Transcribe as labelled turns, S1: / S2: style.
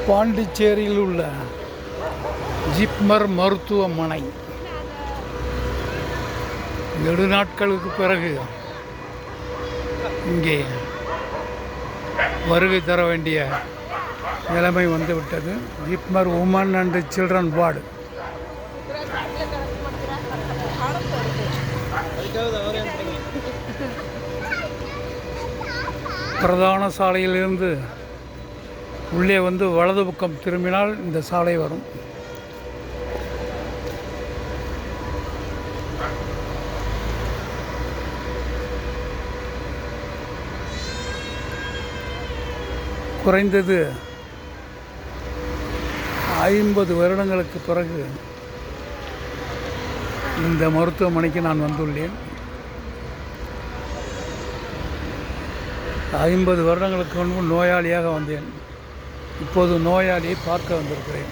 S1: பாண்டிச்சேரியில் உள்ள ஜிப்மர் மருத்துவமனை நெடுநாட்களுக்கு பிறகு இங்கே வருகை தர வேண்டிய நிலைமை வந்துவிட்டது. JIPMER women and children ward. பிரதான சாலையிலிருந்து உள்ளே வந்து வலது பக்கம் திரும்பினால் இந்த சாலை வரும். குறைந்தது 50 வருடங்களுக்கு பிறகு இந்த மருத்துவமனைக்கு நான் வந்துள்ளேன். 50 வருடங்களுக்கு முன்பு நோயாளியாக வந்தேன். இப்போது நோயாளியை பார்க்க வந்திருக்கிறேன்.